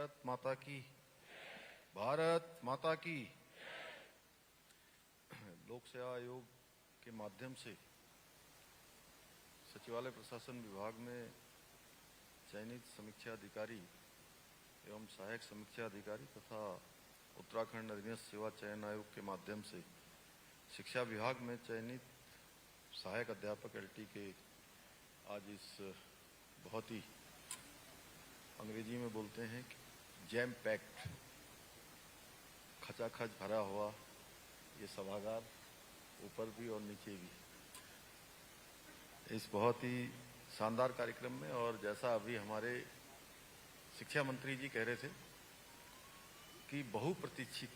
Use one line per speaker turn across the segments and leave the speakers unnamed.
भारत माता की, भारत माता की। लोक सेवा आयोग के माध्यम से सचिवालय प्रशासन विभाग में चयनित समीक्षा अधिकारी एवं सहायक समीक्षा अधिकारी तथा उत्तराखंड अधीनस्थ सेवा चयन आयोग के माध्यम से शिक्षा विभाग में चयनित सहायक अध्यापक एलटी के आज इस बहुत ही अंग्रेजी में बोलते हैं कि जैम पैक्ड, खचाखच भरा हुआ ये सभागार ऊपर भी और नीचे भी इस बहुत ही शानदार कार्यक्रम में, और जैसा अभी हमारे शिक्षा मंत्री जी कह रहे थे कि बहुप्रतीक्षित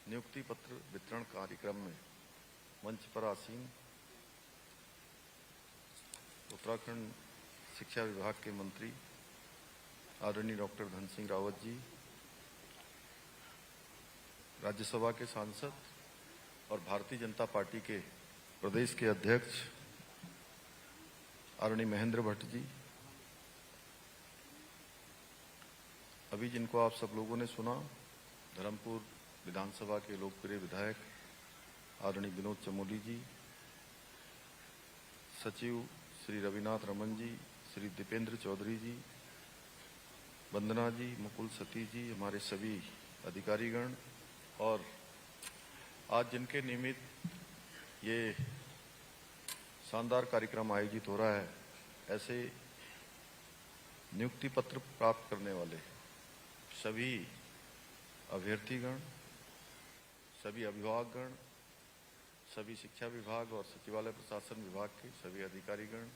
नियुक्ति पत्र वितरण कार्यक्रम में मंच पर आसीन उत्तराखंड शिक्षा विभाग के मंत्री आदरणीय डॉक्टर धन सिंह रावत जी, राज्यसभा के सांसद और भारतीय जनता पार्टी के प्रदेश के अध्यक्ष आदरणीय महेंद्र भट्ट जी, अभी जिनको आप सब लोगों ने सुना, धर्मपुर विधानसभा के लोकप्रिय विधायक आदरणीय विनोद चमोली जी, सचिव श्री रविनाथ रमन जी, श्री दीपेंद्र चौधरी जी, वंदना जी, मुकुल सती जी, हमारे सभी अधिकारीगण, और आज जिनके निमित्त ये शानदार कार्यक्रम आयोजित हो रहा है, ऐसे नियुक्ति पत्र प्राप्त करने वाले सभी अभ्यर्थीगण, सभी अभिभावकगण, सभी शिक्षा विभाग और सचिवालय प्रशासन विभाग के सभी अधिकारीगण,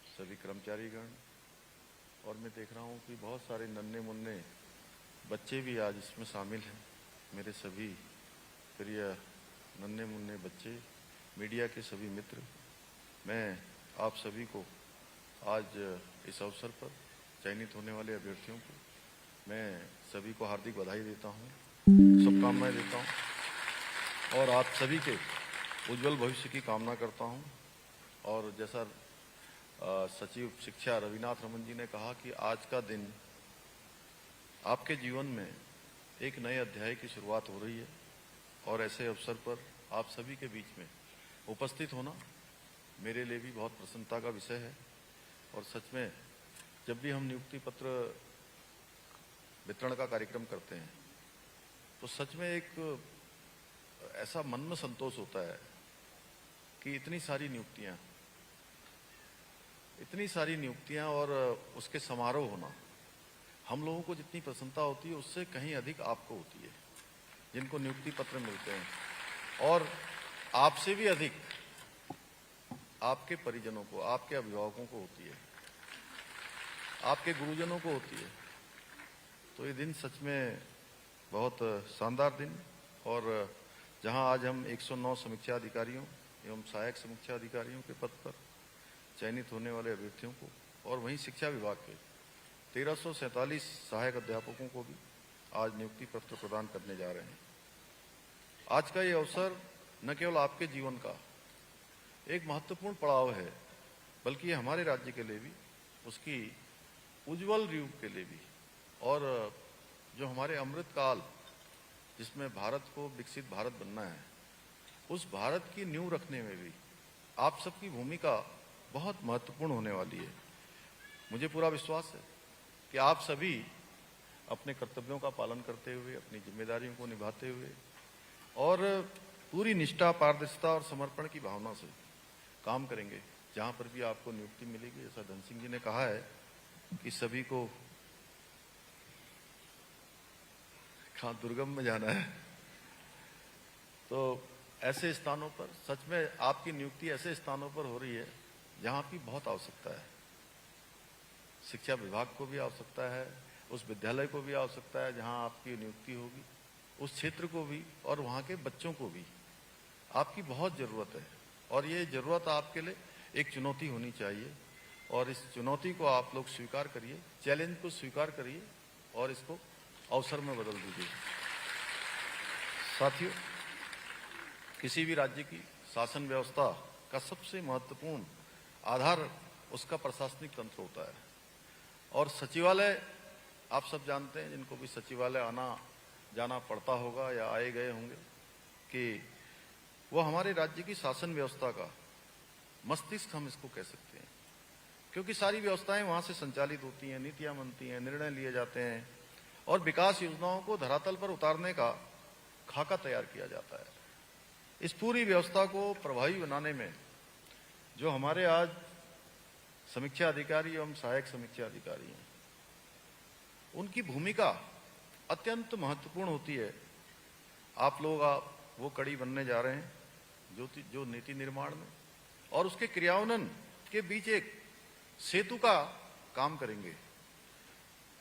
सभी कर्मचारीगण, और मैं देख रहा हूँ कि बहुत सारे नन्हे मुन्ने बच्चे भी आज इसमें शामिल हैं। मेरे सभी प्रिय नन्हे मुन्ने बच्चे, मीडिया के सभी मित्र, मैं आप सभी को आज इस अवसर पर चयनित होने वाले अभ्यर्थियों को मैं सभी को हार्दिक बधाई देता हूँ, शुभकामनाएं देता हूँ और आप सभी के उज्जवल भविष्य की कामना करता हूँ। और जैसा सचिव शिक्षा रविनाथ रमन जी ने कहा कि आज का दिन आपके जीवन में एक नए अध्याय की शुरुआत हो रही है, और ऐसे अवसर पर आप सभी के बीच में उपस्थित होना मेरे लिए भी बहुत प्रसन्नता का विषय है। और सच में जब भी हम नियुक्ति पत्र वितरण का कार्यक्रम करते हैं तो सच में एक ऐसा मन में संतोष होता है कि इतनी सारी नियुक्तियां और उसके समारोह होना, हम लोगों को जितनी प्रसन्नता होती है उससे कहीं अधिक आपको होती है जिनको नियुक्ति पत्र मिलते हैं, और आपसे भी अधिक आपके परिजनों को, आपके अभिभावकों को होती है, आपके गुरुजनों को होती है। तो ये दिन सच में बहुत शानदार दिन, और जहां आज हम 109 समीक्षा अधिकारियों एवं सहायक समीक्षा अधिकारियों के पद पर चयनित होने वाले अभ्यर्थियों को, और वहीं शिक्षा विभाग के 1347 सहायक अध्यापकों को भी आज नियुक्ति पत्र प्रदान करने जा रहे हैं। आज का ये अवसर न केवल आपके जीवन का एक महत्वपूर्ण पड़ाव है, बल्कि ये हमारे राज्य के लिए भी, उसकी उज्जवल युग के लिए भी, और जो हमारे अमृत काल जिसमें भारत को विकसित भारत बनना है, उस भारत की नींव रखने में भी आप सबकी भूमिका बहुत महत्वपूर्ण होने वाली है। मुझे पूरा विश्वास है कि आप सभी अपने कर्तव्यों का पालन करते हुए, अपनी जिम्मेदारियों को निभाते हुए और पूरी निष्ठा, पारदर्शिता और समर्पण की भावना से काम करेंगे जहां पर भी आपको नियुक्ति मिलेगी। जैसा धन सिंह जी ने कहा है कि सभी को कहाँ दुर्गम में जाना है, तो ऐसे स्थानों पर सच में आपकी नियुक्ति ऐसे स्थानों पर हो रही है जहां की बहुत आवश्यकता है। शिक्षा विभाग को भी आवश्यकता है, उस विद्यालय को भी आवश्यकता है जहां आपकी नियुक्ति होगी, उस क्षेत्र को भी और वहां के बच्चों को भी आपकी बहुत जरूरत है। और ये जरूरत आपके लिए एक चुनौती होनी चाहिए, और इस चुनौती को आप लोग स्वीकार करिए, चैलेंज को स्वीकार करिए और इसको अवसर में बदल दीजिए। साथियों, किसी भी राज्य की शासन व्यवस्था का सबसे महत्वपूर्ण आधार उसका प्रशासनिक तंत्र होता है, और सचिवालय आप सब जानते हैं, जिनको भी सचिवालय आना जाना पड़ता होगा या आए गए होंगे, कि वो हमारे राज्य की शासन व्यवस्था का मस्तिष्क हम इसको कह सकते हैं, क्योंकि सारी व्यवस्थाएं वहां से संचालित होती हैं, नीतियां बनती हैं, निर्णय लिए जाते हैं और विकास योजनाओं को धरातल पर उतारने का खाका तैयार किया जाता है। इस पूरी व्यवस्था को प्रभावी बनाने में जो हमारे आज समीक्षा अधिकारी एवं सहायक समीक्षा अधिकारी हैं, उनकी भूमिका अत्यंत महत्वपूर्ण होती है। आप लोग वो कड़ी बनने जा रहे हैं जो नीति निर्माण में और उसके क्रियान्वयन के बीच एक सेतु का काम करेंगे।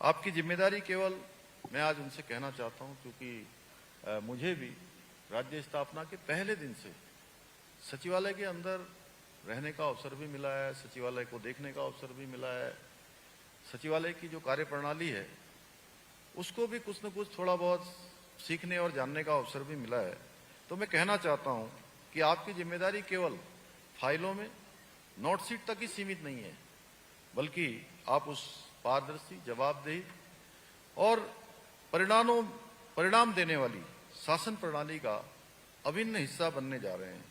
आपकी जिम्मेदारी केवल, मैं आज उनसे कहना चाहता हूं, क्योंकि मुझे भी राज्य स्थापना के पहले दिन से सचिवालय के अंदर रहने का अवसर भी मिला है, सचिवालय को देखने का अवसर भी मिला है, सचिवालय की जो कार्यप्रणाली है उसको भी कुछ न कुछ थोड़ा बहुत सीखने और जानने का अवसर भी मिला है। तो मैं कहना चाहता हूं कि आपकी जिम्मेदारी केवल फाइलों में नोट शीट तक ही सीमित नहीं है, बल्कि आप उस पारदर्शी, जवाबदेही और परिणाम देने वाली शासन प्रणाली का अभिन्न हिस्सा बनने जा रहे हैं,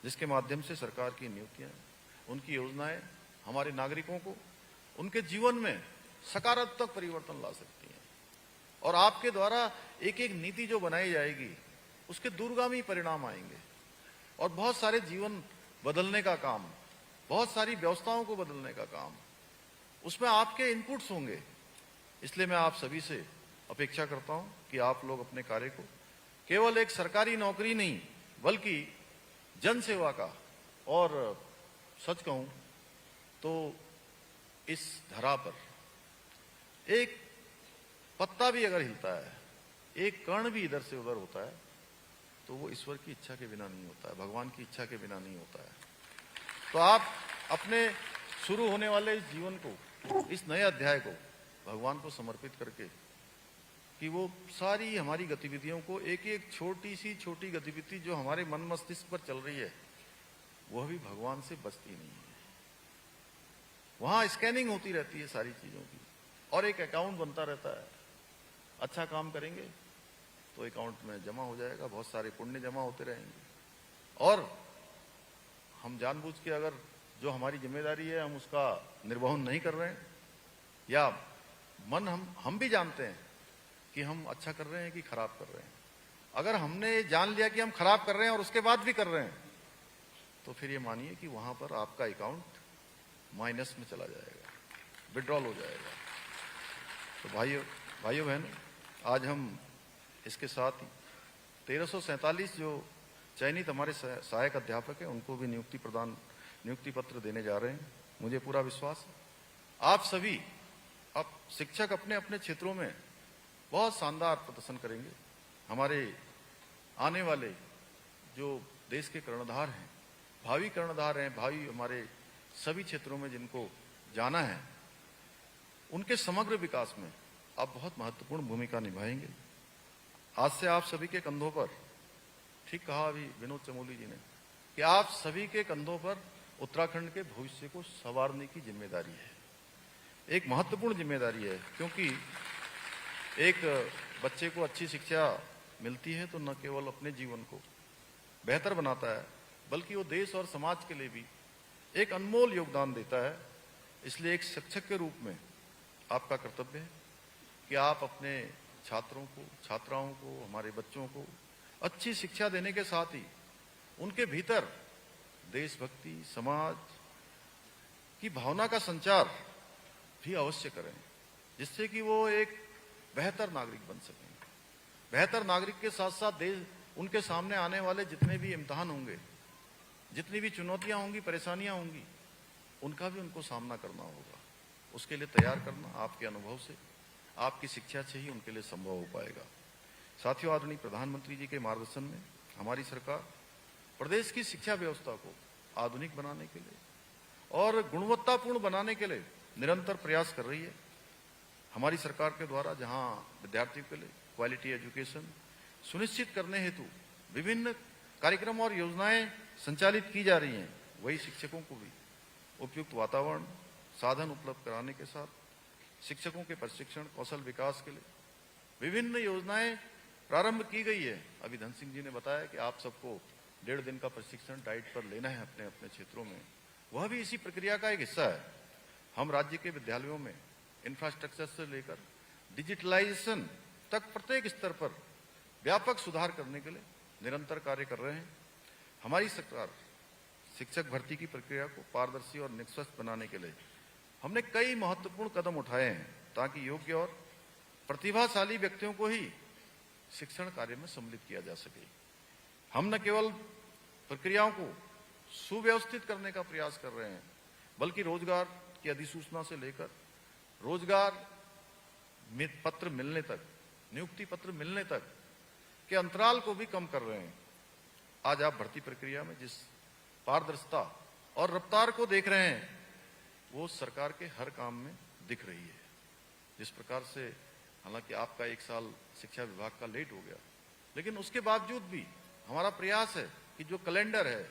जिसके माध्यम से सरकार की नीतियां, उनकी योजनाएं हमारे नागरिकों को उनके जीवन में सकारात्मक परिवर्तन ला सकती हैं। और आपके द्वारा एक एक नीति जो बनाई जाएगी उसके दूरगामी परिणाम आएंगे और बहुत सारे जीवन बदलने का काम, बहुत सारी व्यवस्थाओं को बदलने का काम, उसमें आपके इनपुट्स होंगे। इसलिए मैं आप सभी से अपेक्षा करता हूं कि आप लोग अपने कार्य को केवल एक सरकारी नौकरी नहीं, बल्कि जन सेवा का, और सच कहूं तो इस धरा पर एक पत्ता भी अगर हिलता है, एक कण भी इधर से उधर होता है, तो वो ईश्वर की इच्छा के बिना नहीं होता है, भगवान की इच्छा के बिना नहीं होता है। तो आप अपने शुरू होने वाले इस जीवन को, इस नए अध्याय को भगवान को समर्पित करके, कि वो सारी हमारी गतिविधियों को, एक एक छोटी गतिविधि जो हमारे मन मस्तिष्क पर चल रही है, वह भी भगवान से बचती नहीं है। वहां स्कैनिंग होती रहती है सारी चीजों की और एक अकाउंट बनता रहता है। अच्छा काम करेंगे तो अकाउंट में जमा हो जाएगा, बहुत सारे पुण्य जमा होते रहेंगे। और हम जानबूझ के अगर जो हमारी जिम्मेदारी है हम उसका निर्वहन नहीं कर रहे हैं, या मन हम भी जानते हैं कि हम अच्छा कर रहे हैं कि खराब कर रहे हैं, अगर हमने जान लिया कि हम खराब कर रहे हैं और उसके बाद भी कर रहे हैं, तो फिर ये मानिए कि वहां पर आपका अकाउंट माइनस में चला जाएगा, विड्रॉल हो जाएगा। तो भाइयों बहनों, आज हम इसके साथ ही 1347 जो चयनित हमारे सहायक अध्यापक हैं उनको भी नियुक्ति पत्र देने जा रहे हैं। मुझे पूरा विश्वास है आप सभी, अब शिक्षक अपने अपने क्षेत्रों में बहुत शानदार प्रदर्शन करेंगे। हमारे आने वाले जो देश के कर्णधार हैं, भावी कर्णधार हैं, भावी हमारे सभी क्षेत्रों में जिनको जाना है, उनके समग्र विकास में आप बहुत महत्वपूर्ण भूमिका निभाएंगे। आज से आप सभी के कंधों पर, ठीक कहा अभी विनोद चमोली जी ने, कि आप सभी के कंधों पर उत्तराखंड के भविष्य को संवारने की जिम्मेदारी है। एक महत्वपूर्ण जिम्मेदारी है, क्योंकि एक बच्चे को अच्छी शिक्षा मिलती है तो न केवल अपने जीवन को बेहतर बनाता है, बल्कि वो देश और समाज के लिए भी एक अनमोल योगदान देता है। इसलिए एक शिक्षक के रूप में आपका कर्तव्य है कि आप अपने छात्रों को, छात्राओं को, हमारे बच्चों को अच्छी शिक्षा देने के साथ ही उनके भीतर देशभक्ति, समाज की भावना का संचार भी अवश्य करें, जिससे कि वो एक बेहतर नागरिक बन सकें। बेहतर नागरिक के साथ साथ देश, उनके सामने आने वाले जितने भी इम्तिहान होंगे, जितनी भी चुनौतियां होंगी, परेशानियां होंगी, उनका भी उनको सामना करना होगा। उसके लिए तैयार करना आपके अनुभव से, आपकी शिक्षा से ही उनके लिए संभव हो पाएगा। साथियों, आदरणीय प्रधानमंत्री जी के मार्गदर्शन में हमारी सरकार प्रदेश की शिक्षा व्यवस्था को आधुनिक बनाने के लिए और गुणवत्तापूर्ण बनाने के लिए निरंतर प्रयास कर रही है। हमारी सरकार के द्वारा जहां विद्यार्थियों के लिए क्वालिटी एजुकेशन सुनिश्चित करने हेतु विभिन्न कार्यक्रम और योजनाएं संचालित की जा रही हैं, वही शिक्षकों को भी उपयुक्त वातावरण, साधन उपलब्ध कराने के साथ शिक्षकों के प्रशिक्षण, कौशल विकास के लिए विभिन्न योजनाएं प्रारंभ की गई है। अभी धन सिंह जी ने बताया कि आप सबको 1.5 दिन का प्रशिक्षण डाइट पर लेना है अपने अपने क्षेत्रों में, वह भी इसी प्रक्रिया का एक हिस्सा है। हम राज्य के विद्यालयों में इंफ्रास्ट्रक्चर से लेकर डिजिटलाइजेशन तक प्रत्येक स्तर पर व्यापक सुधार करने के लिए निरंतर कार्य कर रहे हैं। हमारी सरकार शिक्षक भर्ती की प्रक्रिया को पारदर्शी और निष्पक्ष बनाने के लिए हमने कई महत्वपूर्ण कदम उठाए हैं ताकि योग्य और प्रतिभाशाली व्यक्तियों को ही शिक्षण कार्य में सम्मिलित किया जा सके। हम न केवल प्रक्रियाओं को सुव्यवस्थित करने का प्रयास कर रहे हैं, बल्कि रोजगार की अधिसूचना से लेकर रोजगार पत्र मिलने तक, नियुक्ति पत्र मिलने तक के अंतराल को भी कम कर रहे हैं। आज आप भर्ती प्रक्रिया में जिस पारदर्शिता और रफ्तार को देख रहे हैं, वो सरकार के हर काम में दिख रही है। जिस प्रकार से, हालांकि आपका 1 साल शिक्षा विभाग का लेट हो गया, लेकिन उसके बावजूद भी हमारा प्रयास है कि जो कैलेंडर है,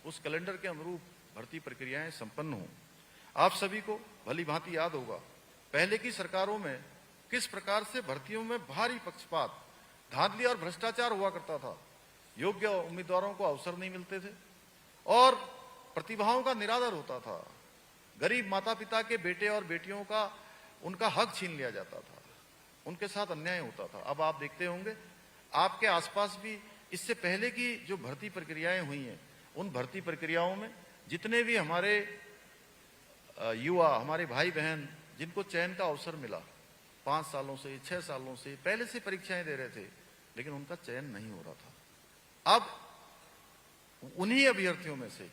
उस कैलेंडर के अनुरूप भर्ती प्रक्रियाएं संपन्न हों। आप सभी को भली भांति याद होगा, पहले की सरकारों में किस प्रकार से भर्तियों में भारी पक्षपात, धांधली और भ्रष्टाचार हुआ करता था। योग्य उम्मीदवारों को अवसर नहीं मिलते थे और प्रतिभाओं का निरादर होता था। गरीब माता पिता के बेटे और बेटियों का उनका हक छीन लिया जाता था, उनके साथ अन्याय होता था। अब आप देखते होंगे आपके आसपास भी इससे पहले की जो भर्ती प्रक्रियाएं हुई हैं, उन भर्ती प्रक्रियाओं में जितने भी हमारे युवा, हमारे भाई बहन जिनको चयन का अवसर मिला, 5 सालों से 6 सालों से पहले से परीक्षाएं दे रहे थे, लेकिन उनका चयन नहीं हो रहा था। अब उन्हीं अभ्यर्थियों में से,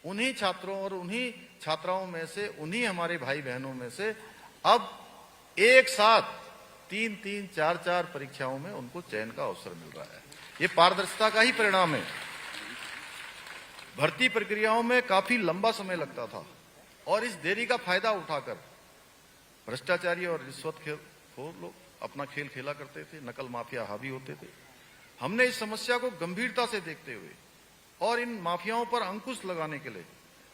उन्हीं छात्रों और उन्हीं छात्राओं में से, उन्हीं हमारे भाई बहनों में से अब एक साथ 3-3, 4-4 परीक्षाओं में उनको चयन का अवसर मिल रहा है। ये पारदर्शिता का ही परिणाम है। भर्ती प्रक्रियाओं में काफी लंबा समय लगता था और इस देरी का फायदा उठाकर भ्रष्टाचारी और रिश्वतखोर लोग अपना खेल खेला करते थे, नकल माफिया हावी होते थे। हमने इस समस्या को गंभीरता से देखते हुए और इन माफियाओं पर अंकुश लगाने के लिए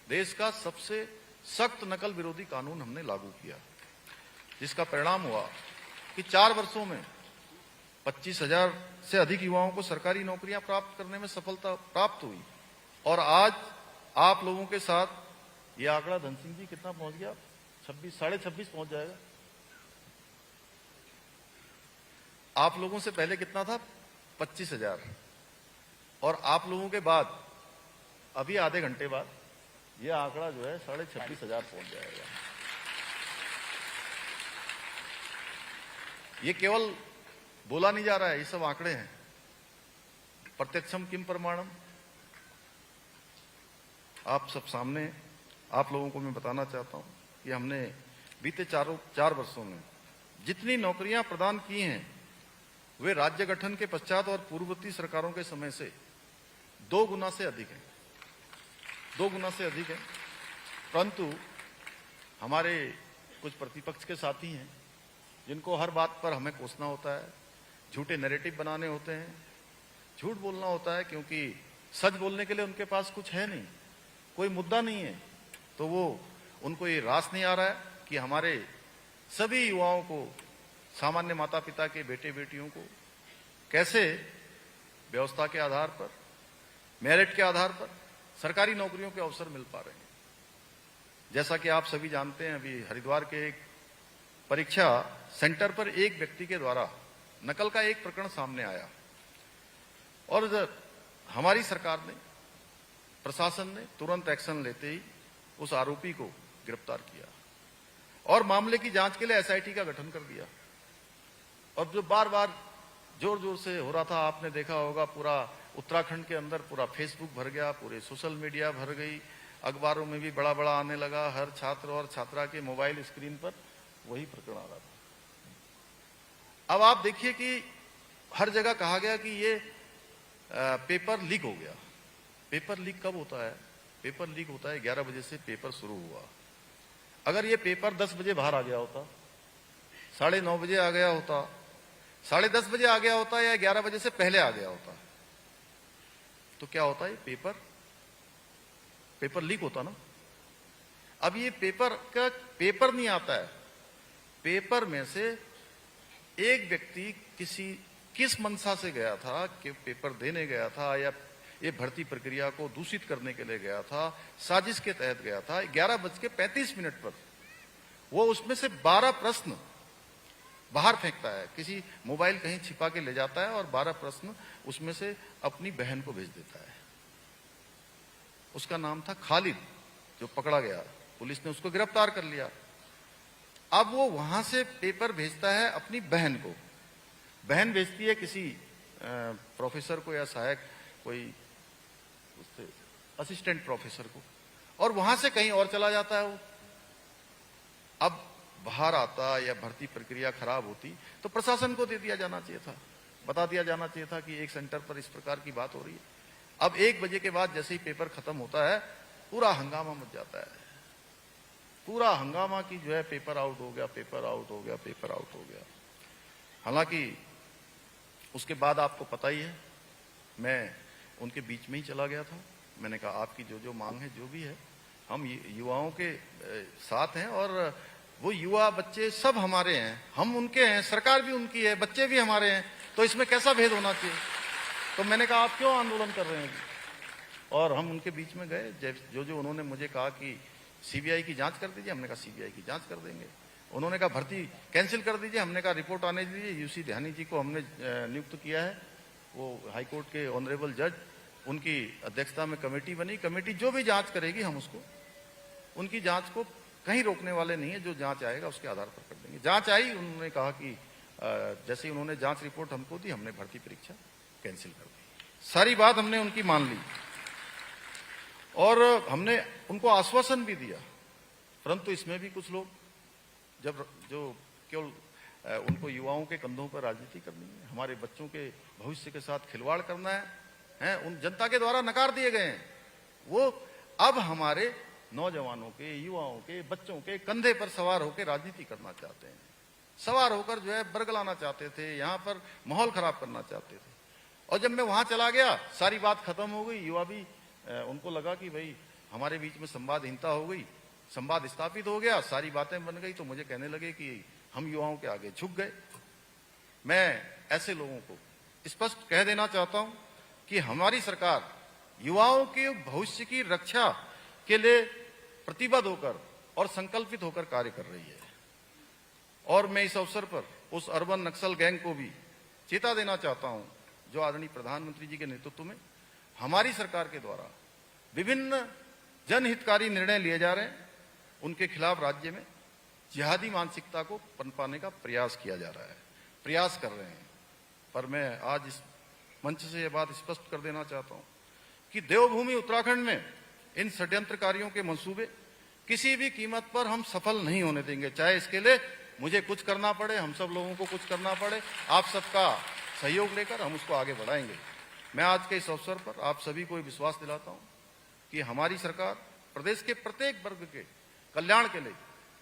देश का सबसे सख्त नकल विरोधी कानून हमने लागू किया, जिसका परिणाम हुआ कि 4 वर्षों में 25,000 से अधिक युवाओं को सरकारी नौकरियां प्राप्त करने में सफलता प्राप्त हुई। और आज आप लोगों के साथ ये आंकड़ा, धन सिंह जी, कितना पहुंच गया? 26, 26.5 पहुंच जाएगा। आप लोगों से पहले कितना था? 25,000। और आप लोगों के बाद अभी आधे घंटे बाद यह आंकड़ा जो है 26,500 पहुंच जाएगा। ये केवल बोला नहीं जा रहा है, ये सब आंकड़े हैं। प्रत्यक्षम किम प्रमाणम, आप सब सामने, आप लोगों को मैं बताना चाहता हूं कि हमने बीते 4 वर्षों में जितनी नौकरियां प्रदान की हैं, वे राज्य गठन के पश्चात और पूर्ववर्ती सरकारों के समय से 2 गुना से अधिक है, 2 गुना से अधिक है। परंतु हमारे कुछ प्रतिपक्ष के साथी हैं जिनको हर बात पर हमें कोसना होता है, झूठे नैरेटिव बनाने होते हैं, झूठ बोलना होता है, क्योंकि सच बोलने के लिए उनके पास कुछ है नहीं, कोई मुद्दा नहीं है। तो वो उनको ये रास नहीं आ रहा है कि हमारे सभी युवाओं को, सामान्य माता पिता के बेटे बेटियों को कैसे व्यवस्था के आधार पर, मेरिट के आधार पर सरकारी नौकरियों के अवसर मिल पा रहे हैं। जैसा कि आप सभी जानते हैं, अभी हरिद्वार के एक परीक्षा सेंटर पर एक व्यक्ति के द्वारा नकल का एक प्रकरण सामने आया और हमारी सरकार ने, प्रशासन ने तुरंत एक्शन लेते ही उस आरोपी को गिरफ्तार किया और मामले की जांच के लिए एसआईटी का गठन कर दिया। और जो बार बार जोर जोर से हो रहा था, आपने देखा होगा, पूरा उत्तराखंड के अंदर पूरा फेसबुक भर गया, पूरे सोशल मीडिया भर गई, अखबारों में भी बड़ा बड़ा आने लगा, हर छात्र और छात्रा के मोबाइल स्क्रीन पर वही प्रकरण आ रहा था। अब आप देखिए कि हर जगह कहा गया कि ये पेपर लीक हो गया। पेपर लीक कब होता है? पेपर लीक होता है 11 बजे से पेपर शुरू हुआ। अगर ये पेपर 10 बजे बाहर आ गया होता, 9:30 बजे आ गया होता, 10:30 बजे आ गया होता, या 11 बजे से पहले आ गया होता, तो क्या होता है? पेपर लीक होता ना। अब ये पेपर नहीं आता है, पेपर में से एक व्यक्ति किस मंशा से गया था, कि पेपर देने गया था या ये भर्ती प्रक्रिया को दूषित करने के लिए गया था, साजिश के तहत गया था, 11:35 पर वो उसमें से 12 प्रश्न बाहर फेंकता है, किसी मोबाइल कहीं छिपा के ले जाता है और 12 प्रश्न उसमें से अपनी बहन को भेज देता है। उसका नाम था खालिद, जो पकड़ा गया, पुलिस ने उसको गिरफ्तार कर लिया। अब वो वहां से पेपर भेजता है अपनी बहन को, बहन भेजती है किसी प्रोफेसर को या सहायक कोई उससे असिस्टेंट प्रोफेसर को, और वहां से कहीं और चला जाता है वो। अब बाहर आता या भर्ती प्रक्रिया खराब होती तो प्रशासन को दे दिया जाना चाहिए था, बता दिया जाना चाहिए था कि एक सेंटर पर इस प्रकार की बात हो रही है। अब 1 बजे के बाद जैसे ही पेपर खत्म होता है पूरा हंगामा मच जाता है, पूरा हंगामा की जो है पेपर आउट हो गया, पेपर आउट हो गया, पेपर आउट हो गया। हालांकि उसके बाद आपको पता ही है, मैं उनके बीच में ही चला गया था। मैंने कहा आपकी जो जो मांग है, जो भी है, हम युवाओं के साथ हैं और वो युवा बच्चे सब हमारे हैं, हम उनके हैं, सरकार भी उनकी है, बच्चे भी हमारे हैं, तो इसमें कैसा भेद होना चाहिए। तो मैंने कहा आप क्यों आंदोलन कर रहे हैं, और हम उनके बीच में गए। जो जो उन्होंने मुझे कहा कि सीबीआई की जांच कर दीजिए, हमने कहा सीबीआई की जांच कर देंगे। उन्होंने कहा भर्ती कैंसिल कर दीजिए, हमने कहा रिपोर्ट आने दीजिए। यूसी ध्यानी जी को हमने नियुक्त किया है, वो हाईकोर्ट के ऑनरेबल जज, उनकी अध्यक्षता में कमेटी बनी। कमेटी जो भी जांच करेगी हम उसको, उनकी जांच को कहीं रोकने वाले नहीं है, जो जांच आएगा उसके आधार पर कर देंगे। जांच आई, उन्होंने कहा कि जैसे ही उन्होंने जांच रिपोर्ट हमको दी, हमने भर्ती परीक्षा कैंसिल कर दी। सारी बात हमने उनकी मान ली और हमने उनको आश्वासन भी दिया। परंतु इसमें भी कुछ लोग जो केवल उनको युवाओं के कंधों पर राजनीति करनी है, हमारे बच्चों के भविष्य के साथ खिलवाड़ करना है, उन जनता के द्वारा नकार दिए गए हैं। वो अब हमारे नौजवानों के, युवाओं के, बच्चों के कंधे पर सवार होकर राजनीति करना चाहते हैं, सवार होकर जो है बरगलाना चाहते थे, यहाँ पर माहौल खराब करना चाहते थे। और जब मैं वहां चला गया, सारी बात खत्म हो गई। युवा भी उनको लगा कि भाई हमारे बीच में संवादहीनता हो गई, संवाद स्थापित हो गया, सारी बातें बन गई, तो मुझे कहने लगे कि हम युवाओं के आगे झुक गए। मैं ऐसे लोगों को स्पष्ट कह देना चाहता हूं कि हमारी सरकार युवाओं के भविष्य की रक्षा के लिए प्रतिबद्ध होकर और संकल्पित होकर कार्य कर रही है। और मैं इस अवसर पर उस अर्बन नक्सल गैंग को भी चेता देना चाहता हूं, जो आदरणीय प्रधानमंत्री जी के नेतृत्व में हमारी सरकार के द्वारा विभिन्न जनहितकारी निर्णय लिए जा रहे हैं, उनके खिलाफ राज्य में जिहादी मानसिकता को पनपाने का प्रयास किया जा रहा है, प्रयास कर रहे हैं। पर मैं आज इस मंच से यह बात स्पष्ट कर देना चाहता हूं कि देवभूमि उत्तराखंड में इन षड्यंत्रकारियों के मंसूबे किसी भी कीमत पर हम सफल नहीं होने देंगे, चाहे इसके लिए मुझे कुछ करना पड़े, हम सब लोगों को कुछ करना पड़े। आप सबका सहयोग लेकर हम उसको आगे बढ़ाएंगे। मैं आज के इस अवसर पर आप सभी को विश्वास दिलाता हूं कि हमारी सरकार प्रदेश के प्रत्येक वर्ग के कल्याण के लिए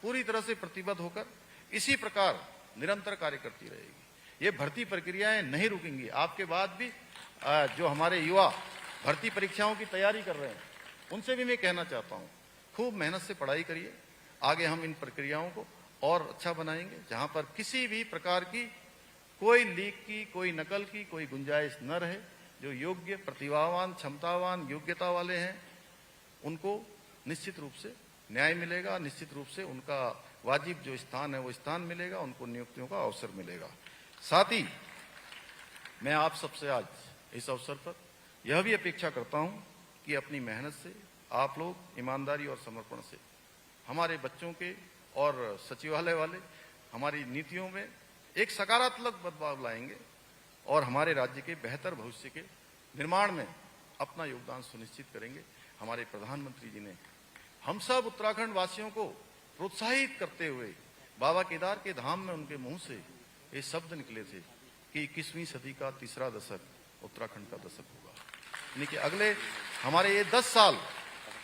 पूरी तरह से प्रतिबद्ध होकर इसी प्रकार निरंतर कार्य करती रहेगी। ये भर्ती प्रक्रियाएं नहीं रुकेंगी। आपके बाद भी जो हमारे युवा भर्ती परीक्षाओं की तैयारी कर रहे हैं, उनसे भी मैं कहना चाहता हूं, खूब मेहनत से पढ़ाई करिए। आगे हम इन प्रक्रियाओं को और अच्छा बनाएंगे, जहां पर किसी भी प्रकार की कोई लीक की, कोई नकल की कोई गुंजाइश न रहे। जो योग्य, प्रतिभावान, क्षमतावान, योग्यता वाले हैं, उनको निश्चित रूप से न्याय मिलेगा, निश्चित रूप से उनका वाजिब जो स्थान है वो स्थान मिलेगा, उनको नियुक्तियों का अवसर मिलेगा। साथ ही मैं आप सबसे आज इस अवसर पर यह भी अपेक्षा करता हूं कि अपनी मेहनत से आप लोग ईमानदारी और समर्पण से हमारे बच्चों के और सचिवालय वाले हमारी नीतियों में एक सकारात्मक बदलाव लाएंगे और हमारे राज्य के बेहतर भविष्य के निर्माण में अपना योगदान सुनिश्चित करेंगे। हमारे प्रधानमंत्री जी ने हम सब उत्तराखंड वासियों को प्रोत्साहित करते हुए बाबा केदार के धाम में उनके मुंह से ये शब्द निकले थे कि 21वीं सदी का तीसरा दशक उत्तराखंड का दशक होगा। यानी कि अगले हमारे ये 10 साल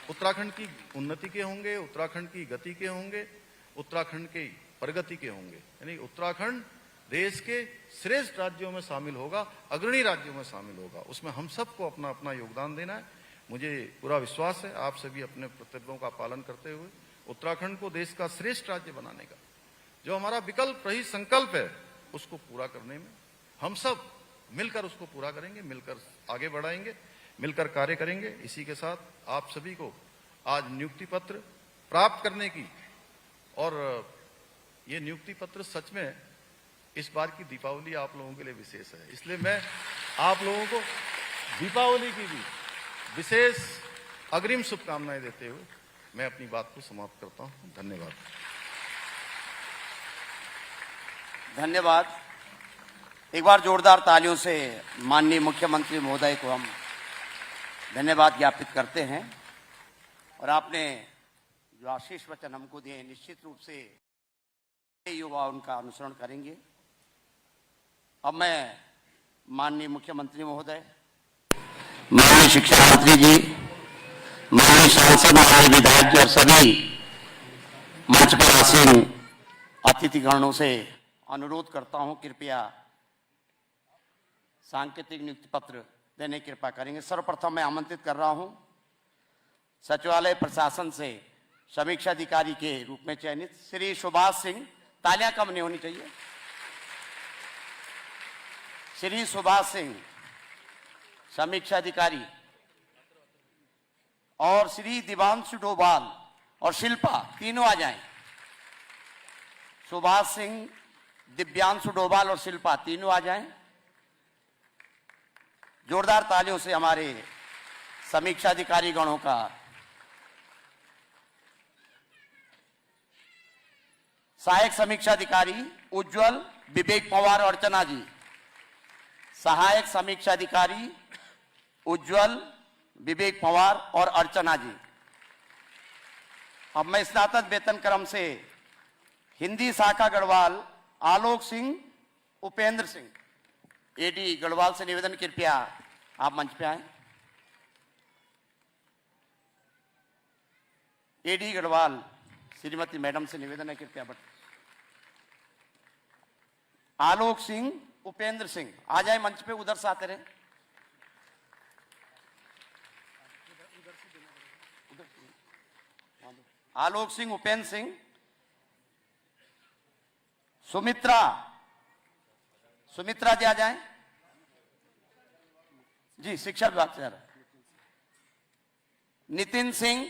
उत्तराखंड की उन्नति के होंगे, उत्तराखंड की गति के होंगे, उत्तराखंड की प्रगति के होंगे। यानी उत्तराखंड देश के श्रेष्ठ राज्यों में शामिल होगा, अग्रणी राज्यों में शामिल होगा। उसमें हम सबको अपना अपना योगदान देना है। मुझे पूरा विश्वास है आप सभी अपने कर्तव्यों का पालन करते हुए उत्तराखंड को देश का श्रेष्ठ राज्य बनाने का जो हमारा विकल्प रही संकल्प है, उसको पूरा करने में हम सब मिलकर उसको पूरा करेंगे, मिलकर आगे बढ़ाएंगे, मिलकर कार्य करेंगे। इसी के साथ आप सभी को आज नियुक्ति पत्र प्राप्त करने की, और ये नियुक्ति पत्र सच में इस बार की दीपावली आप लोगों के लिए विशेष है, इसलिए मैं आप लोगों को दीपावली की भी विशेष अग्रिम शुभकामनाएं देते हुए मैं अपनी बात को समाप्त करता हूं। धन्यवाद।
धन्यवाद। एक बार जोरदार तालियों से माननीय मुख्यमंत्री महोदय को हम धन्यवाद ज्ञापित करते हैं। और आपने जो आशीष वचन हमको दिए, निश्चित रूप से युवा उनका अनुसरण करेंगे। अब मैं माननीय मुख्यमंत्री महोदय, माननीय शिक्षा मंत्री जी, माननीय सांसद, माननीय विधायक जी और सभी मंच पर आसीन अतिथिगणों से अनुरोध करता हूं, कृपया सांकेतिक नियुक्ति पत्र देने की कृपा करेंगे। सर्वप्रथम मैं आमंत्रित कर रहा हूं सचिवालय प्रशासन से समीक्षा अधिकारी के रूप में चयनित श्री सुभाष सिंह, तालियां कम नहीं होनी चाहिए, श्री सुभाष सिंह समीक्षा अधिकारी, और श्री दिवांशु डोभाल और शिल्पा, तीनों आ जाएं। सुभाष सिंह, दिव्यांशु डोभाल और शिल्पा तीनों आ जाएं। जोरदार तालियों से हमारे समीक्षा अधिकारी गणों का सहायक समीक्षा अधिकारी उज्जवल, विवेक पवार और अर्चना जी, सहायक समीक्षा अधिकारी उज्जवल, विवेक पवार और अर्चना जी। अब मैं स्नातक वेतन क्रम से हिंदी शाखा गढ़वाल आलोक सिंह, उपेंद्र सिंह, एडी गढ़वाल से निवेदन, कृपया आप मंच पे आए। एडी गढ़वाल श्रीमती मैडम से निवेदन है, कृपया बट आलोक सिंह, उपेंद्र सिंह आ जाए मंच पे, उधर से आते रहे। आलोक सिंह, उपेंद्र सिंह, सुमित्रा, सुमित्रा जी आ जाएं जी, शिक्षा विभाग से। नितिन सिंह,